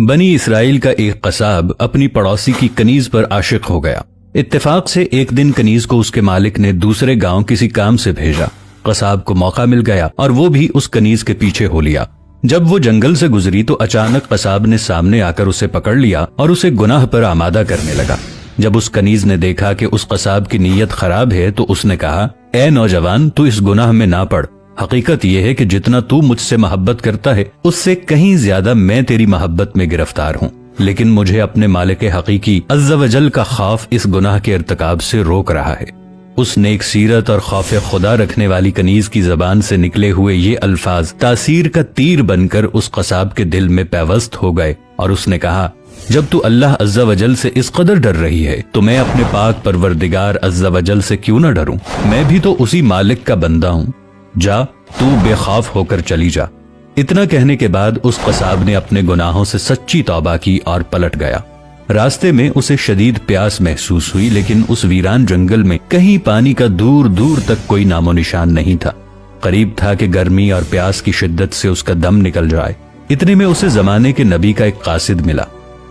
بنی اسرائیل کا ایک قصاب اپنی پڑوسی کی کنیز پر عاشق ہو گیا۔ اتفاق سے ایک دن کنیز کو اس کے مالک نے دوسرے گاؤں کسی کام سے بھیجا۔ قصاب کو موقع مل گیا اور وہ بھی اس کنیز کے پیچھے ہو لیا۔ جب وہ جنگل سے گزری تو اچانک قصاب نے سامنے آ کر اسے پکڑ لیا اور اسے گناہ پر آمادہ کرنے لگا۔ جب اس کنیز نے دیکھا کہ اس قصاب کی نیت خراب ہے تو اس نے کہا، اے نوجوان، تو اس گناہ میں نہ پڑ۔ حقیقت یہ ہے کہ جتنا تو مجھ سے محبت کرتا ہے اس سے کہیں زیادہ میں تیری محبت میں گرفتار ہوں، لیکن مجھے اپنے مالک حقیقی عز و جل کا خوف اس گناہ کے ارتکاب سے روک رہا ہے۔ اس نیک سیرت اور خوف خدا رکھنے والی کنیز کی زبان سے نکلے ہوئے یہ الفاظ تاثیر کا تیر بن کر اس قصاب کے دل میں پیوست ہو گئے اور اس نے کہا، جب تو اللہ عز و جل سے اس قدر ڈر رہی ہے تو میں اپنے پاک پروردگار عز و جل سے کیوں نہ ڈروں؟ میں بھی تو اسی مالک کا بندہ ہوں۔ جا، تو بے خوف ہو کر چلی جا۔ اتنا کہنے کے بعد اس قصاب نے اپنے گناہوں سے سچی توبہ کی اور پلٹ گیا۔ راستے میں اسے شدید پیاس محسوس ہوئی، لیکن اس ویران جنگل میں کہیں پانی کا دور دور تک کوئی نام و نشان نہیں تھا۔ قریب تھا کہ گرمی اور پیاس کی شدت سے اس کا دم نکل جائے۔ اتنے میں اسے زمانے کے نبی کا ایک قاصد ملا۔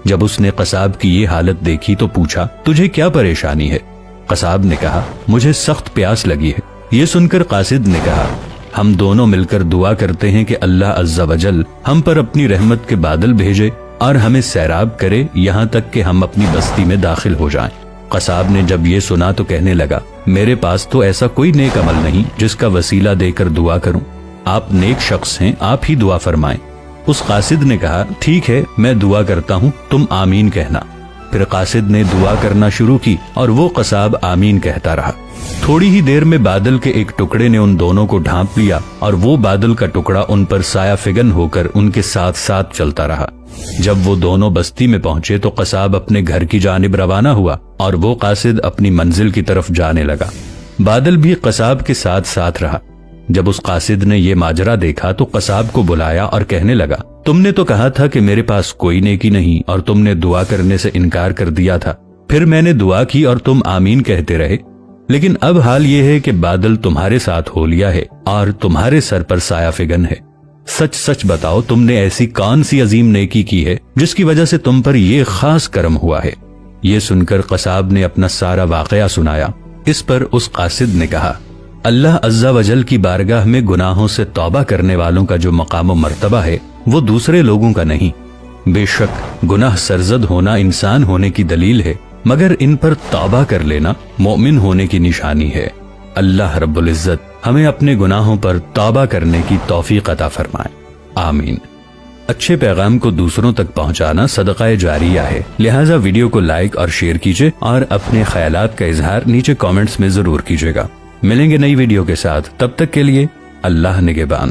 جب اس نے قصاب کی یہ حالت دیکھی تو پوچھا، تجھے کیا پریشانی ہے؟ قصاب نے کہا، مجھے سخت پیاس لگی ہے۔ یہ سن کر قاصد نے کہا، ہم دونوں مل کر دعا کرتے ہیں کہ اللہ عز و جل ہم پر اپنی رحمت کے بادل بھیجے اور ہمیں سیراب کرے یہاں تک کہ ہم اپنی بستی میں داخل ہو جائیں۔ قصاب نے جب یہ سنا تو کہنے لگا، میرے پاس تو ایسا کوئی نیک عمل نہیں جس کا وسیلہ دے کر دعا کروں۔ آپ نیک شخص ہیں، آپ ہی دعا فرمائیں۔ اس قاصد نے کہا، ٹھیک ہے، میں دعا کرتا ہوں، تم آمین کہنا۔ پھر قاصد نے دعا کرنا شروع کی اور وہ قصاب آمین کہتا رہا۔ تھوڑی ہی دیر میں بادل کے ایک ٹکڑے نے ان دونوں کو ڈھانپ لیا اور وہ بادل کا ٹکڑا ان پر سایہ فگن ہو کر ان کے ساتھ ساتھ چلتا رہا۔ جب وہ دونوں بستی میں پہنچے تو قصاب اپنے گھر کی جانب روانہ ہوا اور وہ قاصد اپنی منزل کی طرف جانے لگا۔ بادل بھی قصاب کے ساتھ ساتھ رہا۔ جب اس قاصد نے یہ ماجرا دیکھا تو قصاب کو بلایا اور کہنے لگا، تم نے تو کہا تھا کہ میرے پاس کوئی نیکی نہیں اور تم نے دعا کرنے سے انکار کر دیا تھا، پھر میں نے دعا کی اور تم آمین کہتے رہے، لیکن اب حال یہ ہے کہ بادل تمہارے ساتھ ہو لیا ہے اور تمہارے سر پر سایہ فگن ہے۔ سچ سچ بتاؤ، تم نے ایسی کون سی عظیم نیکی کی ہے جس کی وجہ سے تم پر یہ خاص کرم ہوا ہے؟ یہ سن کر قصاب نے اپنا سارا واقعہ سنایا۔ اس پر اس قاصد نے کہا، اللہ عز و جل کی بارگاہ میں گناہوں سے توبہ کرنے والوں کا جو مقام و مرتبہ ہے وہ دوسرے لوگوں کا نہیں۔ بے شک گناہ سرزد ہونا انسان ہونے کی دلیل ہے، مگر ان پر توبہ کر لینا مومن ہونے کی نشانی ہے۔ اللہ رب العزت ہمیں اپنے گناہوں پر توبہ کرنے کی توفیق عطا فرمائے، آمین۔ اچھے پیغام کو دوسروں تک پہنچانا صدقہ جاریہ ہے، لہٰذا ویڈیو کو لائک اور شیئر کیجیے اور اپنے خیالات کا اظہار نیچے کامنٹس میں ضرور کیجیے گا۔ ملیں گے نئی ویڈیو کے ساتھ، تب تک کے لیے اللہ نگہبان۔